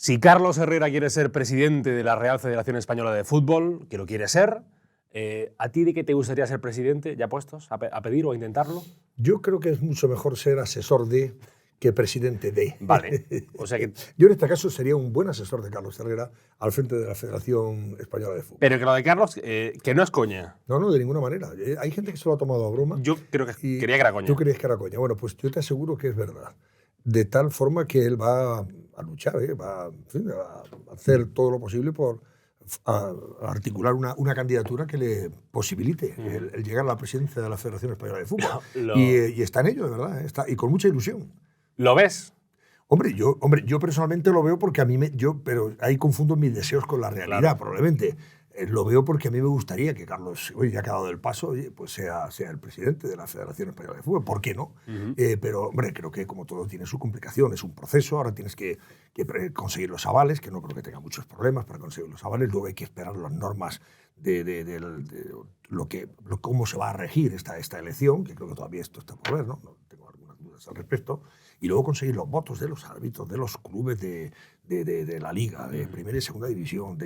Si Carlos Herrera quiere ser presidente de la Real Federación Española de Fútbol, que lo quiere ser, ¿a ti de qué te gustaría ser presidente? ¿Ya puestos a pedir o a intentarlo? Yo creo que es mucho mejor ser asesor de que presidente de. Vale. O sea que... Yo en este caso sería un buen asesor de Carlos Herrera al frente de la Federación Española de Fútbol. Pero que lo de Carlos, que no es coña. No, de ninguna manera. Hay gente que se lo ha tomado a broma. Yo creo que creía que era coña. ¿Tú creías que era coña? Bueno, pues yo te aseguro que es verdad. De tal forma que él va a luchar, va a hacer todo lo posible por a articular una candidatura que le posibilite el llegar a la presidencia de la Federación Española de Fútbol. Y está en ello, de verdad, y con mucha ilusión. ¿Lo ves? Hombre, yo personalmente lo veo porque a mí pero ahí confundo mis deseos con la realidad, claro. Probablemente. Lo veo porque a mí me gustaría que Carlos, hoy ya ha quedado del paso, pues sea el presidente de la Federación Española de Fútbol. ¿Por qué no? Pero, hombre, creo que como todo tiene su complicación, es un proceso. Ahora tienes que conseguir los avales, que no creo que tenga muchos problemas para conseguir los avales. Luego hay que esperar las normas de cómo se va a regir esta elección, que creo que todavía esto está por ver, ¿no? No tengo algunas dudas al respecto. Y luego conseguir los votos de los árbitros, de los clubes de la Liga, de Primera y Segunda División,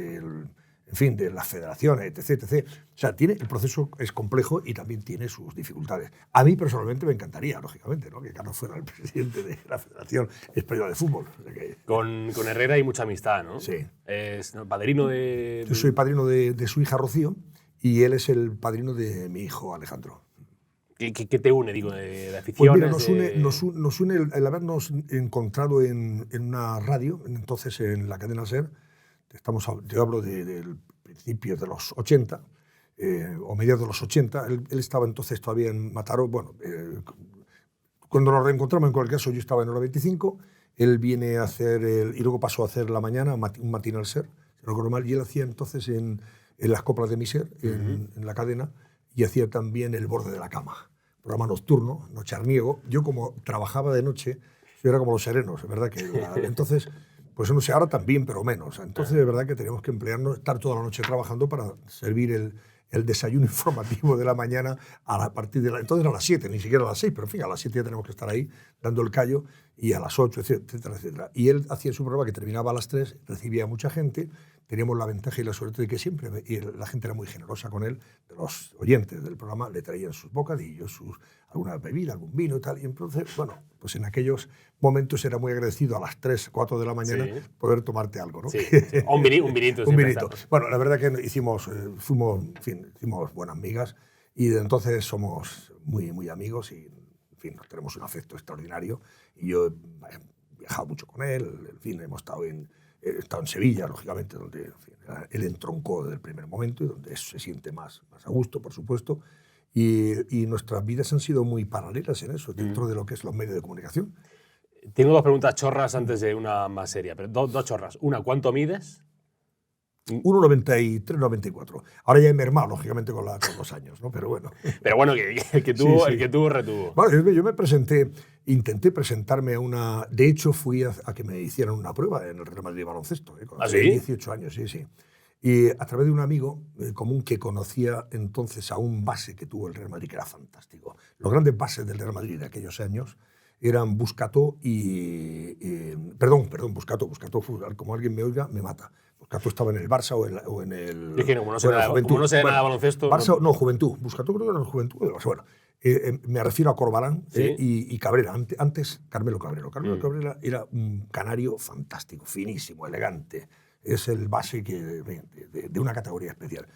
en fin, de las federaciones, etc. O sea, el proceso es complejo y también tiene sus dificultades. A mí personalmente me encantaría, lógicamente, ¿no? Que Carlos fuera el presidente de la Federación Española de Fútbol. O sea que... Con Herrera hay mucha amistad, ¿no? Sí. Es padrino de... Yo soy padrino de su hija Rocío y él es el padrino de mi hijo Alejandro. ¿Qué te une, digo, de aficiones? Pues mira, nos une el habernos encontrado en una radio, entonces en la cadena SER. Yo hablo del principio de los 80, o mediados de los 80. Él estaba entonces todavía en Mataró. Bueno, cuando nos reencontramos, en cualquier caso, yo estaba en hora 25. Él viene a hacer, y luego pasó a hacer la mañana, un matinal SER, si no recuerdo mal, y él hacía entonces en las coplas de mi SER, en la cadena, y hacía también El borde de la cama, programa nocturno, nocherniego. Yo, como trabajaba de noche, yo era como los serenos, ¿verdad? Entonces... Pues no sé, ahora también, pero menos. Entonces, de verdad que tenemos que emplearnos, estar toda la noche trabajando para servir el desayuno informativo de la mañana a partir de entonces a las 7, ni siquiera a las 6, pero en fin, a las 7 ya tenemos que estar ahí dando el callo, y a las 8, etcétera, etcétera. Y él hacía su programa que terminaba a las 3, recibía a mucha gente, teníamos la ventaja y la suerte de que siempre, y la gente era muy generosa con él, de los oyentes del programa, le traían sus bocadillos, alguna bebida, algún vino y tal, y entonces, bueno, pues en aquellos momentos era muy agradecido a las 3, 4 de la mañana poder tomarte algo, ¿no? Sí. Un vinito. Un vinito. Bueno, la verdad que fuimos buenas amigas y desde entonces somos muy, muy amigos y, en fin, tenemos un afecto extraordinario. Y yo he viajado mucho con él, en fin, he estado en Sevilla, lógicamente, donde en fin, él entroncó desde el primer momento y donde se siente más a gusto, por supuesto. Y nuestras vidas han sido muy paralelas en eso, dentro de lo que es los medios de comunicación. Tengo dos preguntas chorras antes de una más seria, pero dos chorras. Una, ¿cuánto mides? 1,93, 94. Ahora ya he mermado, lógicamente, con los años, ¿no? Pero bueno. Pero bueno, el que tuvo, retuvo. Bueno, yo me intenté presentarme a una... De hecho, fui a que me hicieran una prueba en el Real Madrid de baloncesto. ¿Ah, sí? 18 años, sí. Y a través de un amigo común que conocía entonces a un base que tuvo el Real Madrid, que era fantástico. Los grandes bases del Real Madrid de aquellos años eran Buscato y... Perdón, Buscato, como alguien me oiga, me mata. Buscato estaba en el Barça o en el... Dije, como no sé nada de baloncesto... Barça, no, Juventud. Buscato creo que era el Juventud del Barça. Bueno, me refiero a Corbalán, ¿sí? Y Cabrera. Antes, Carmelo Cabrera. Cabrera era un canario fantástico, finísimo, elegante. Es el base de una categoría especial.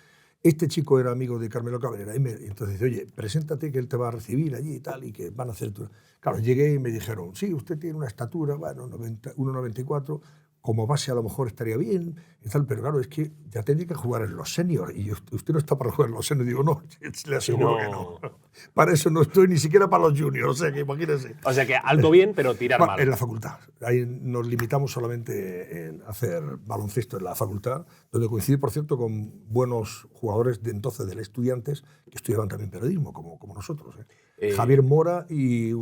Este chico era amigo de Carmelo Cabrera y entonces dice, oye, preséntate que él te va a recibir allí y tal, y que van a hacer... Claro, llegué y me dijeron, sí, usted tiene una estatura, bueno, 1,94, como base a lo mejor estaría bien y tal, pero claro, es que ya tendría que jugar en los seniors y usted no está para jugar en los seniors. Digo, no, le aseguro que no. Para eso no estoy ni siquiera para los juniors, o sea, que imagínese. O sea, que alto bien, pero tirar mal. En la facultad. Ahí nos limitamos solamente en hacer baloncesto en la facultad, donde coincidí, por cierto, con buenos jugadores de entonces del Estudiantes que estudiaban también periodismo, como nosotros. Javier Mora y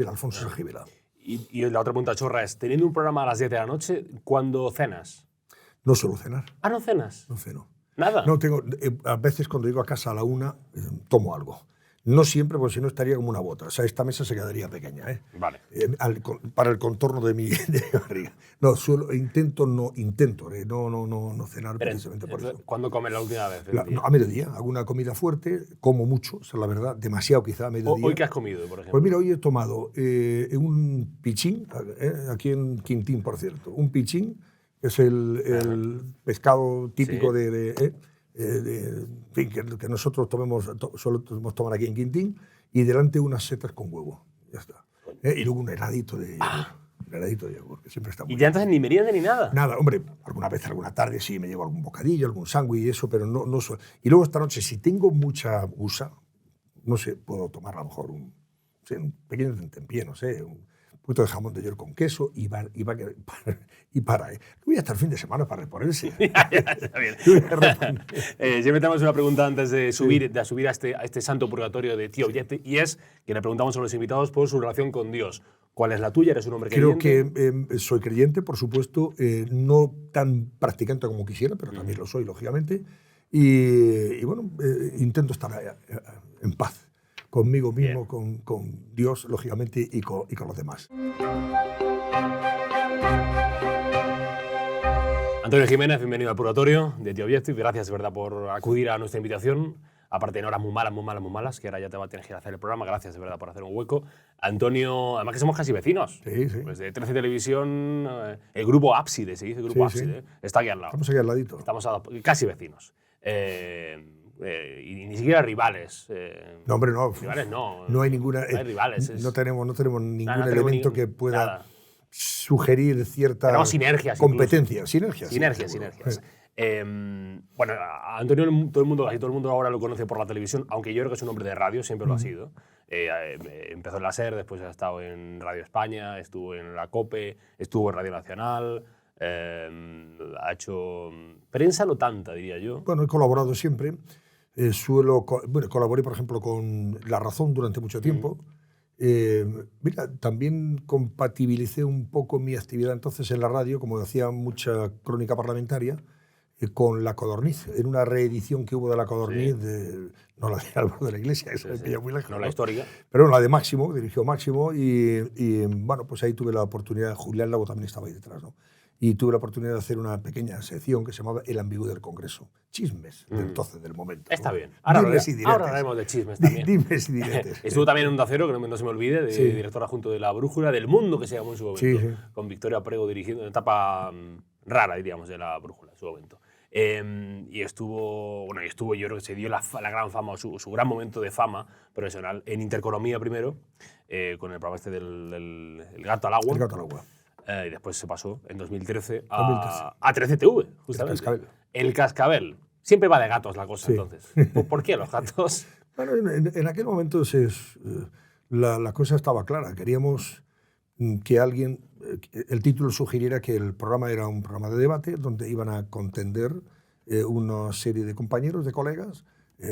Alfonso Sajibela. Y la otra pregunta chorra es, teniendo un programa a las 10 de la noche, ¿cuándo cenas? No suelo cenar. ¿Ah, no cenas? No ceno. ¿Nada? No, a veces cuando llego a casa a la 1, tomo algo. No siempre, porque si no estaría como una bota. O sea, esta mesa se quedaría pequeña, ¿eh? Vale. Para el contorno de mi barriga. No, intento no cenar precisamente por eso. ¿Cuándo comes la última vez? A mediodía. Hago una comida fuerte, como mucho, o sea, la verdad, demasiado quizá a mediodía. ¿Hoy qué has comido, por ejemplo? Pues mira, hoy he tomado un pichín, aquí en Quintín, por cierto. Un pichín, que es el pescado típico en fin, que nosotros solo podemos tomar aquí en Quintín, y delante unas setas con huevo. Ya está. Y luego un heladito de yogur. Un heladito de yogur, que siempre está muy ¿Y ya entonces ni merienda ni nada? Nada, hombre, alguna vez, alguna tarde sí me llevo algún bocadillo, algún sándwich y eso, pero no suelo. Y luego esta noche, si tengo mucha gusa, no sé, puedo tomar a lo mejor un pequeño tentempié, no sé, un poquito de jamón de york con queso y para. Voy a estar el fin de semana para reponerse. Está bien. Siempre tenemos una pregunta antes de subir a este santo purgatorio de Tío Objective, y es que le preguntamos a los invitados por su relación con Dios. ¿Cuál es la tuya? ¿Eres un hombre creyente? Creo que soy creyente, por supuesto, no tan practicante como quisiera, pero también lo soy, lógicamente. Y bueno, intento estar en paz conmigo mismo, con Dios, lógicamente, y con los demás. Antonio Jiménez, bienvenido al Purgatorio de Tío Objective. Gracias, de verdad, por acudir a nuestra invitación. Aparte, en horas muy malas, que ahora ya te va a tener que ir a hacer el programa. Gracias, de verdad, por hacer un hueco. Antonio, además que somos casi vecinos. Sí. Pues de 13 Televisión, el grupo Ábside, se dice, el grupo Ábside, está aquí al lado. Estamos aquí al ladito. Estamos casi vecinos. Y ni siquiera rivales. No, hombre, no. Rivales no. No hay ninguna. No hay rivales. No tenemos ningún elemento que pueda sugerir cierta competencia. Sinergias. Bueno, a Antonio casi todo el mundo ahora lo conoce por la televisión, aunque yo creo que es un hombre de radio, siempre lo ha sido. Empezó en la SER, después ha estado en Radio España, estuvo en la COPE, estuvo en Radio Nacional. Ha hecho prensa no tanta, diría yo. Bueno, he colaborado siempre. Colaboré, por ejemplo, con La Razón durante mucho tiempo. Mira, también compatibilicé un poco mi actividad entonces en la radio, como hacía mucha crónica parlamentaria, con La Codorniz, en una reedición que hubo de La Codorniz, no la de Álvaro de la Iglesia, esa me pilla muy lejos. No la histórica. Pero la de Máximo, dirigió Máximo, y bueno, pues ahí tuve la oportunidad, Julián Lago también estaba ahí detrás, ¿no? Y tuve la oportunidad de hacer una pequeña sección que se llamaba El Ambiguo del Congreso. Chismes, entonces, del momento. Está ¿no? bien. Ahora Ahora hablaremos de chismes también. Dimes y diretes. Estuvo también en Onda Cero, que no se me olvide, de director adjunto de La Brújula del Mundo, que se llamó en su momento, con Victoria Prego dirigiendo, una etapa rara, diríamos, de La Brújula en su momento. Y estuvo, yo creo que se dio la gran fama, su gran momento de fama profesional en Intereconomía primero, con el programa este del Gato al Agua. El Gato al Agua. Y después se pasó en 2013 a 13TV, justamente. El Cascabel. Siempre va de gatos la cosa, entonces. ¿Por qué los gatos? Bueno, en aquel momento la cosa estaba clara. Queríamos que alguien... El título sugiriera que el programa era un programa de debate donde iban a contender una serie de compañeros, de colegas,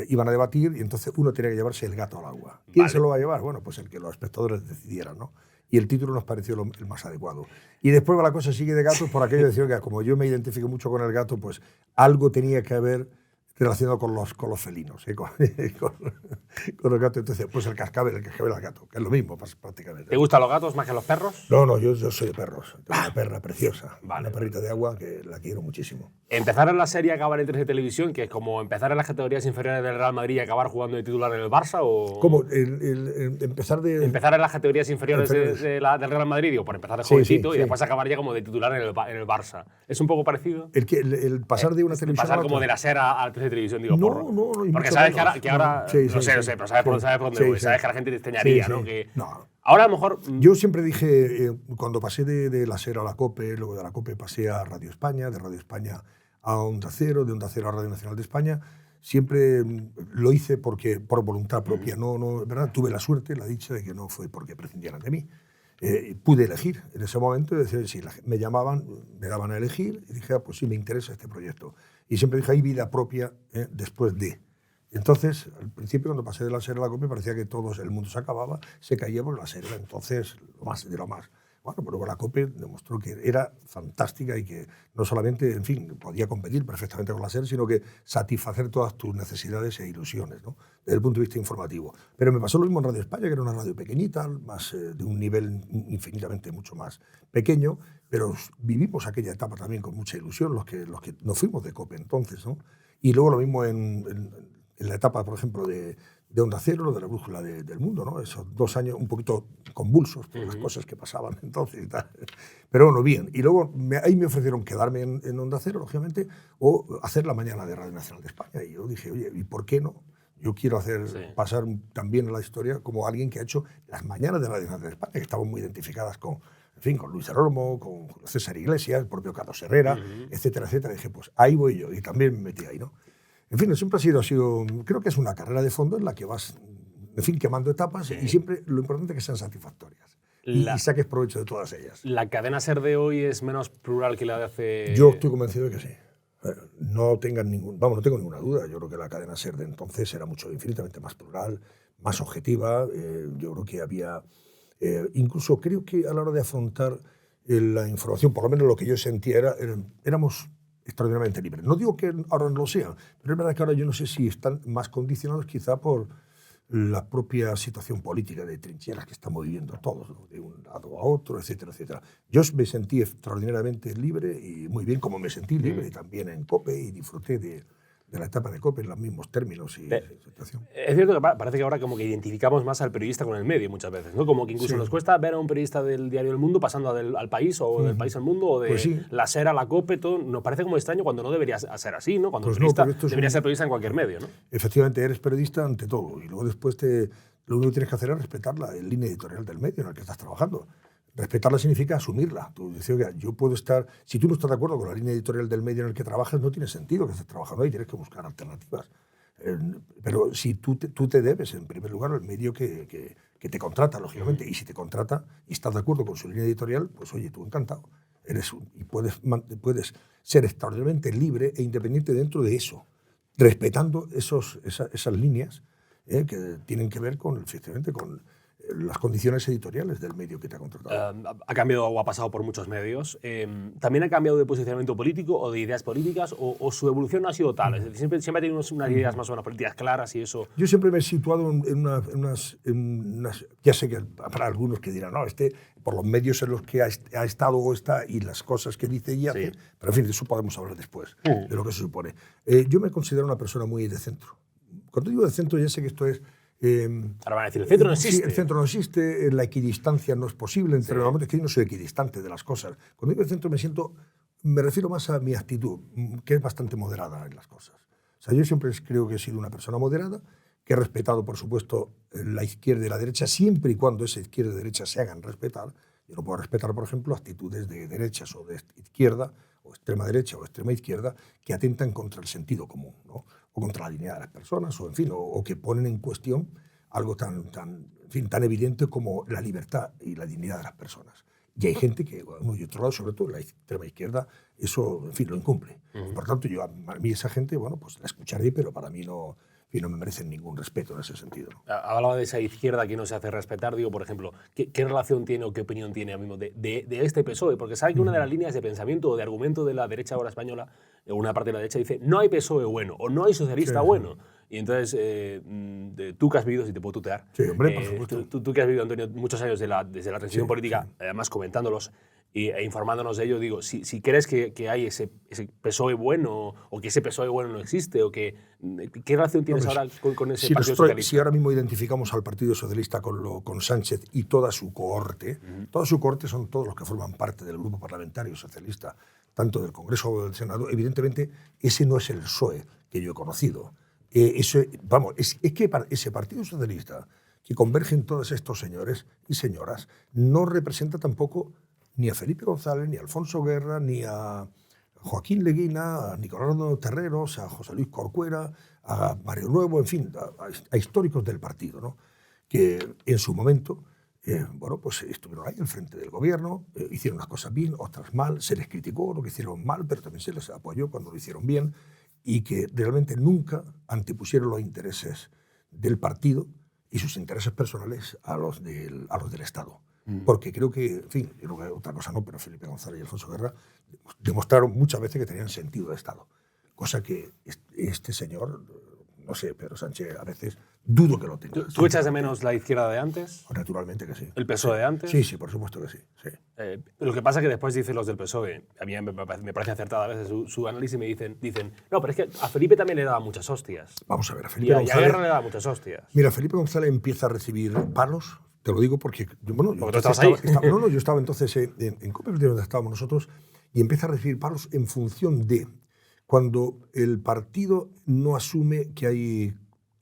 iban a debatir y entonces uno tenía que llevarse el gato al agua. ¿Quién se lo va a llevar? Bueno, pues el que los espectadores decidieran, ¿no? Y el título nos pareció el más adecuado. Y después la cosa sigue de gatos por aquello de decir que como yo me identifico mucho con el gato, pues algo tenía que haber relacionado con los felinos, con los gatos. Entonces, pues el cascabel al gato, que es lo mismo prácticamente. ¿Te gustan los gatos más que los perros? No, yo soy de perros. Tengo una perra preciosa, una perrita de agua que la quiero muchísimo. Empezar en la serie y acabar en 13 Televisión, que es como empezar en las categorías inferiores del Real Madrid y acabar jugando de titular en el Barça, ¿o...? ¿Cómo? Empezar en las categorías inferiores del Real Madrid, digo, por empezar de jovencito y después acabar ya como de titular en el Barça. ¿Es un poco parecido? El pasar de una televisión pasar como de la SER a 13 Televisión, digo, no, porque sabes que ahora no sé, pero sabes por dónde voy, sabes que la gente te extrañaría, ¿no? Ahora a lo mejor... Yo siempre dije, cuando pasé de la SER a la COPE, luego de la COPE pasé a Radio España, de Radio España a Onda Cero, de Onda Cero a Radio Nacional de España, siempre lo hice por voluntad propia, ¿verdad? Tuve la suerte, la dicha de que no fue porque prescindieran de mí. Pude elegir en ese momento, decir, si me llamaban, me daban a elegir, y dije, pues sí, me interesa este proyecto. Y siempre dije, hay vida propia después de. Entonces, al principio, cuando pasé de la SER a la COPE, parecía que todo el mundo se acababa, se caía por la SER. Entonces, lo más. Bueno, pero luego la COPE demostró que era fantástica y que no solamente, en fin, podía competir perfectamente con la SER, sino que satisfacer todas tus necesidades e ilusiones, ¿no? Desde el punto de vista informativo. Pero me pasó lo mismo en Radio España, que era una radio pequeñita, más, de un nivel infinitamente mucho más pequeño, pero vivimos aquella etapa también con mucha ilusión, los que nos fuimos de COPE entonces, ¿no? Y luego lo mismo en la etapa, por ejemplo, de Onda Cero, de la brújula del mundo, ¿no? Esos 2 años un poquito convulsos por las cosas que pasaban entonces y tal. Pero bueno, bien. Y luego ahí me ofrecieron quedarme en Onda Cero, lógicamente, o hacer la mañana de Radio Nacional de España. Y yo dije, oye, ¿y por qué no? Yo quiero pasar también a la historia como alguien que ha hecho las mañanas de Radio Nacional de España, que estaban muy identificadas con, en fin, con Luis Olmo, con César Iglesias, el propio Carlos Herrera, etcétera, etcétera. Y dije, pues ahí voy yo. Y también me metí ahí, ¿no? En fin, siempre ha sido, creo que es una carrera de fondo en la que vas, en fin, quemando etapas y siempre lo importante es que sean satisfactorias y saques provecho de todas ellas. ¿La cadena SER de hoy es menos plural que la de hace...? Yo estoy convencido de que sí. No tengo ninguna duda. Yo creo que la cadena SER de entonces era infinitamente más plural, más objetiva. Yo creo que había... incluso creo que a la hora de afrontar la información, por lo menos lo que yo sentía, éramos extraordinariamente libres. No digo que ahora no lo sean, pero es verdad que ahora yo no sé si están más condicionados quizá por la propia situación política de trincheras que estamos viviendo todos, ¿no? De un lado a otro, etcétera, etcétera. Yo me sentí extraordinariamente libre y muy bien, como me sentí libre también en COPE y disfruté de la etapa de COPE en los mismos términos y situación. Es cierto que parece que ahora como que identificamos más al periodista con el medio muchas veces, ¿no? Como que incluso nos cuesta ver a un periodista del diario El Mundo pasando al País o del País al Mundo o de la SER a la COPE, todo nos parece como extraño cuando no debería ser así, ¿no? Cuando debería ser periodista en cualquier medio, ¿no? Efectivamente, eres periodista ante todo y luego después lo único que tienes que hacer es respetar la línea editorial del medio en el que estás trabajando. Respetarla significa asumirla. Tú dices, oiga, yo puedo estar... Si tú no estás de acuerdo con la línea editorial del medio en el que trabajas, no tiene sentido que estés trabajando ahí, tienes que buscar alternativas. Pero si tú te debes, en primer lugar, al medio que te contrata, lógicamente, y si te contrata y estás de acuerdo con su línea editorial, pues oye, tú encantado. Y puedes ser extraordinariamente libre e independiente dentro de eso, respetando esas líneas que tienen que ver efectivamente con las condiciones editoriales del medio que te ha contratado. Ha cambiado o ha pasado por muchos medios. ¿También ha cambiado de posicionamiento político o de ideas políticas o su evolución no ha sido tal? Es decir, siempre ha tenido unas ideas más o menos políticas claras y eso... Yo siempre me he situado en unas... Ya sé que habrá algunos que dirán, no, por los medios en los que ha estado o está y las cosas que dice y hace, pero en fin, de eso podemos hablar después, de lo que se supone. Yo me considero una persona muy de centro. Cuando digo de centro ya sé que esto es... Ahora van a decir, el centro no existe. Sí, el centro no existe, la equidistancia no es posible. Es que yo no soy equidistante de las cosas. Cuando digo el centro me refiero más a mi actitud, que es bastante moderada en las cosas. O sea, yo siempre creo que he sido una persona moderada, que he respetado, por supuesto, la izquierda y la derecha, siempre y cuando esa izquierda y derecha se hagan respetar. Yo no puedo respetar, por ejemplo, actitudes de derechas o de izquierda, o extrema derecha o extrema izquierda, que atentan contra el sentido común, ¿no? O contra la dignidad de las personas, o en fin, o que ponen en cuestión algo tan evidente como la libertad y la dignidad de las personas. Y hay gente que, uno y otro lado, sobre todo la extrema izquierda, eso, en fin, lo incumple. Por tanto, a mí esa gente, bueno, pues la escucharé, pero para mí no me merecen ningún respeto en ese sentido, ¿no? Hablaba de esa izquierda que no se hace respetar. Digo, por ejemplo, ¿qué relación tiene o qué opinión tiene ahora mismo de este PSOE? Porque sabe que una de las líneas de pensamiento o de argumento de la derecha ahora española, una parte de la derecha dice, no hay PSOE bueno o no hay socialista bueno. Y entonces, tú que has vivido, si te puedo tutear, sí, hombre, por supuesto. Tú que has vivido, Antonio, muchos años desde la transición política, además comentándolos e informándonos de ello, digo, si crees que hay ese PSOE bueno o que ese PSOE bueno no existe, o ¿qué relación tienes ahora con ese Partido Socialista? Si ahora mismo identificamos al Partido Socialista con Sánchez y toda su cohorte, son todos los que forman parte del grupo parlamentario socialista, tanto del Congreso como del Senado, evidentemente ese no es el PSOE que yo he conocido. Es que ese Partido Socialista que convergen todos estos señores y señoras no representa tampoco ni a Felipe González, ni a Alfonso Guerra, ni a Joaquín Leguina, a Nicolás Terreros, a José Luis Corcuera, a Mario Nuevo, en fin, a históricos del partido, ¿no? Que en su momento pues estuvieron ahí al frente del gobierno, hicieron las cosas bien, otras mal, se les criticó lo que hicieron mal, pero también se les apoyó cuando lo hicieron bien, y que realmente nunca antepusieron los intereses del partido y sus intereses personales a los del Estado. Porque creo que, en fin, creo que otra cosa no, pero Felipe González y Alfonso Guerra demostraron muchas veces que tenían sentido de Estado. Cosa que este señor, no sé, Pedro Sánchez, a veces dudo que lo tenga. ¿Tú echas de menos la izquierda de antes? Naturalmente que sí. ¿El PSOE de antes? Sí, por supuesto que sí. Lo que pasa es que después dicen los del PSOE, a mí me parece acertada a veces su análisis, y me dicen, no, pero es que a Felipe también le daba muchas hostias. Vamos a ver, a Felipe González... Y a Guerra le daba muchas hostias. Mira, Felipe González empieza a recibir palos, te lo digo porque... Porque tú estabas ahí. Yo estaba entonces en COPE, donde estábamos nosotros, y empieza a recibir palos en función de cuando el partido no asume que hay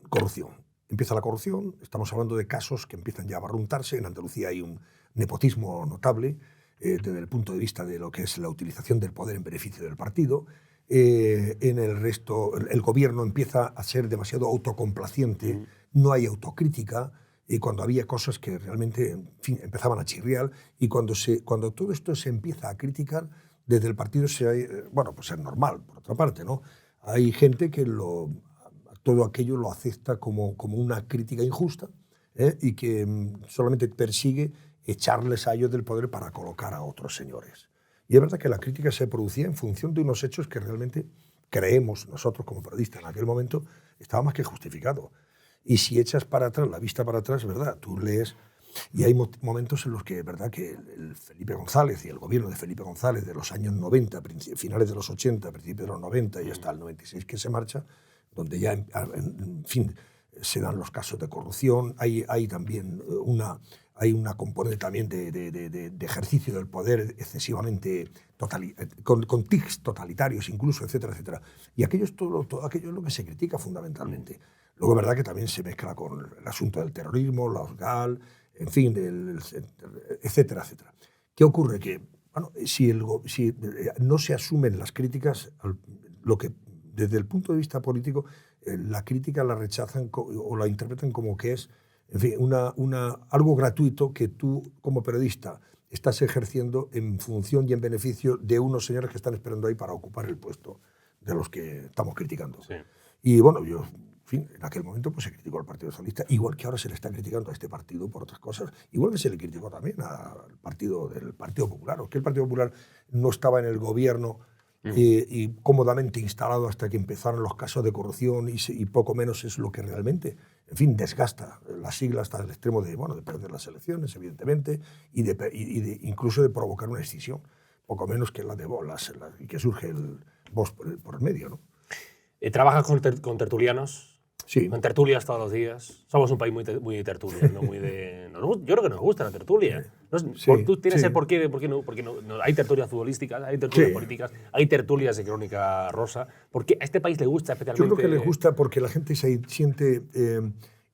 corrupción. Empieza la corrupción, estamos hablando de casos que empiezan ya a barruntarse. En Andalucía hay un nepotismo notable desde el punto de vista de lo que es la utilización del poder en beneficio del partido. En el resto, el gobierno empieza a ser demasiado autocomplaciente, no hay autocrítica, y cuando había cosas que realmente, en fin, empezaban a chirriar, y cuando todo esto se empieza a criticar, desde el partido pues es normal, por otra parte, ¿no? Hay gente que todo aquello lo acepta como una crítica injusta, y que solamente persigue echarles a ellos del poder para colocar a otros señores. Y es verdad que la crítica se producía en función de unos hechos que realmente creemos nosotros como periodistas en aquel momento estaba más que justificado. Y si echas para atrás, la vista para atrás, ¿verdad? Tú lees y hay momentos en los que, ¿verdad?, que el Felipe González y el gobierno de Felipe González de los años 90, finales de los 80, principios de los 90 y hasta el 96 que se marcha, donde ya, en fin, se dan los casos de corrupción, hay también hay una componente también de ejercicio del poder excesivamente con tics totalitarios incluso, etcétera, etcétera. Y todo aquello es lo que se critica fundamentalmente. Luego es verdad que también se mezcla con el asunto del terrorismo, la OSGAL, en fin, etcétera, etcétera. ¿Qué ocurre? Que bueno, si no se asumen las críticas, lo que desde el punto de vista político, la crítica la rechazan o la interpretan como que es, en fin, algo gratuito que tú, como periodista, estás ejerciendo en función y en beneficio de unos señores que están esperando ahí para ocupar el puesto de los que estamos criticando. Sí. Y bueno, yo, en fin, en aquel momento pues se criticó al Partido Socialista, igual que ahora se le está criticando a este partido por otras cosas, igual que se le criticó también al partido del Partido Popular, o que el Partido Popular no estaba en el gobierno y cómodamente instalado hasta que empezaron los casos de corrupción y poco menos es lo que realmente, en fin, desgasta las siglas hasta el extremo de perder las elecciones, evidentemente, y incluso de provocar una escisión, poco menos que la de bolas, y que surge el Vox por el medio, ¿no? ¿Trabajas con tertulianos? Sí. Con tertulias todos los días. Somos un país muy de tertulias, ¿no? Yo creo que nos gusta la tertulia. Sí, tú tienes el porqué de por qué no. Porque no, hay tertulias futbolísticas, hay tertulias políticas, hay tertulias de crónica rosa. ¿Por qué a este país le gusta especialmente? Yo creo que le gusta porque la gente se siente